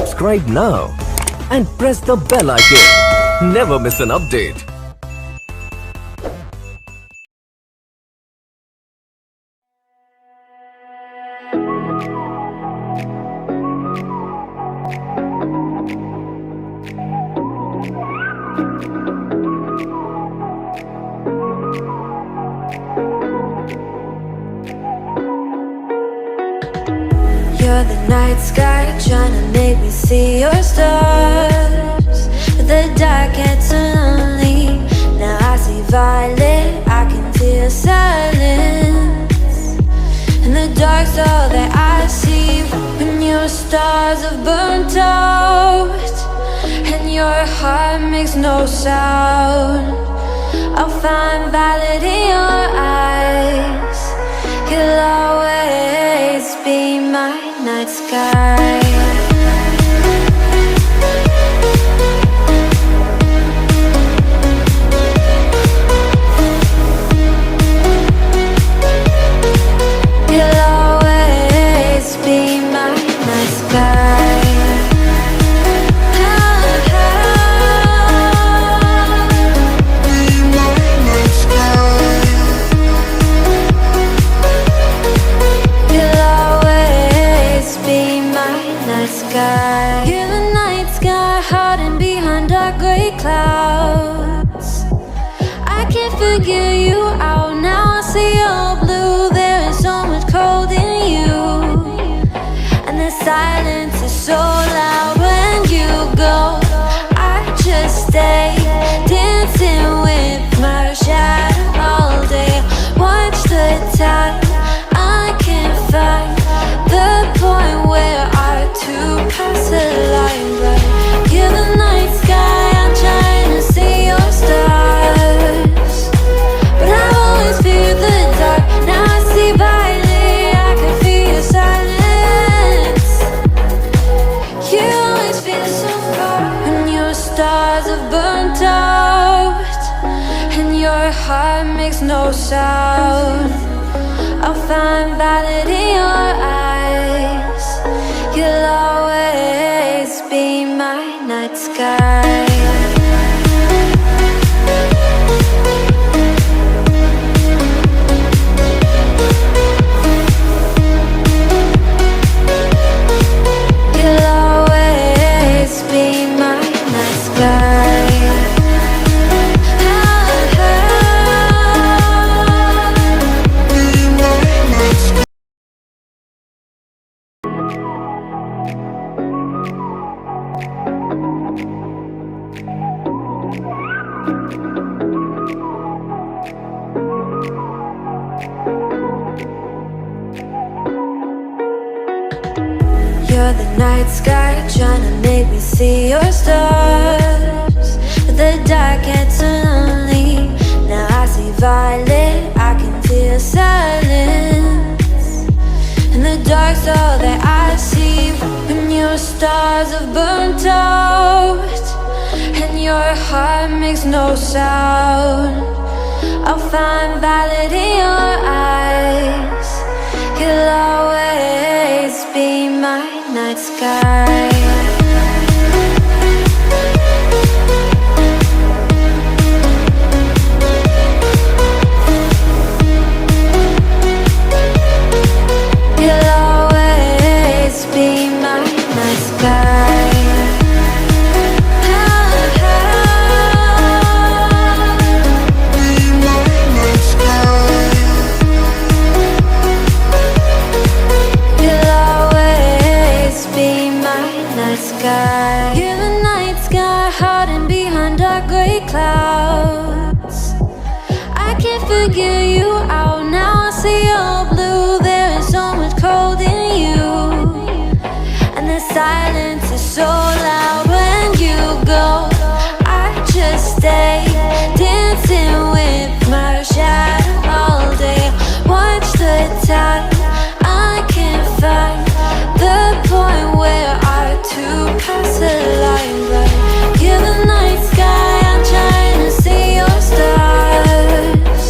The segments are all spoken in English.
subscribe now and press the bell icon. Never miss an update. You're the night sky, trying to make me see your stars. But the dark gets so lonely. Now I see violet, I can feel silence. And the dark's all that I see. When your stars have burnt out and your heart makes no sound, I'll find violet in your eyes. You'll always be my night sky. You'll always be my night sky. You're the night sky, hiding behind dark gray clouds. I can't figure you out now. I see your blue, there is so much cold in you. And the silence is so loud when you go. I just stay dancing with my shadow all day. Watch the time, I can't find the point where our two pass the line. But you're the night sky, I'm trying to see your stars. But I always fear the dark. Now I see violet, I can feel your silence. You always feel so far when your stars have burnt out and your heart makes no sound. I'll find violet in your eyes. You'll always be my night sky. You'll always be my night sky. You're the night sky, trying to make me see your stars. But the dark gets so lonely. Now I see violet, I can feel silence. And the dark's all that I see. When your stars have burnt out and your heart makes no sound, I'll find violet in your eyes. You'll always be my night sky. You'll always be my night sky. You're the night sky, hiding behind dark gray clouds. I can't figure you out now. I see your blue, there is so much cold in you. And the silence is so loud when you go. I just stay dancing with my shadow all day. Watch the time, I can't find the point where our two pass the line. But you're the night sky, I'm trying to see your stars.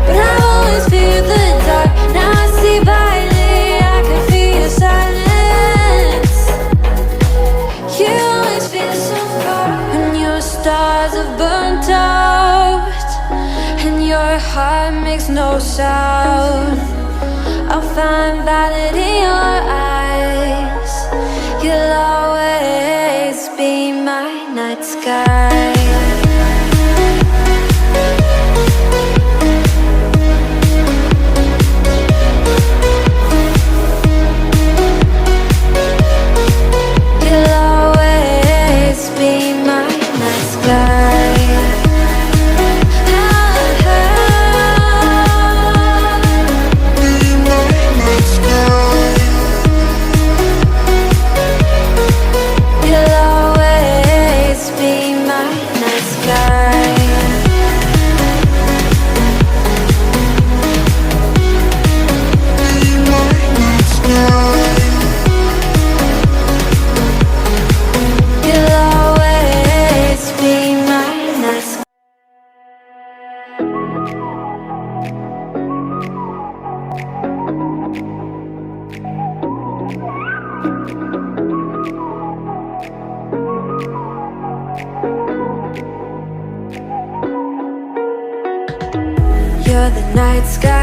But I always fear the dark. Now I see violet, I can feel your silence. makes no sound. I'll find valid in your eyes. You'll always be my night sky. You're the night sky.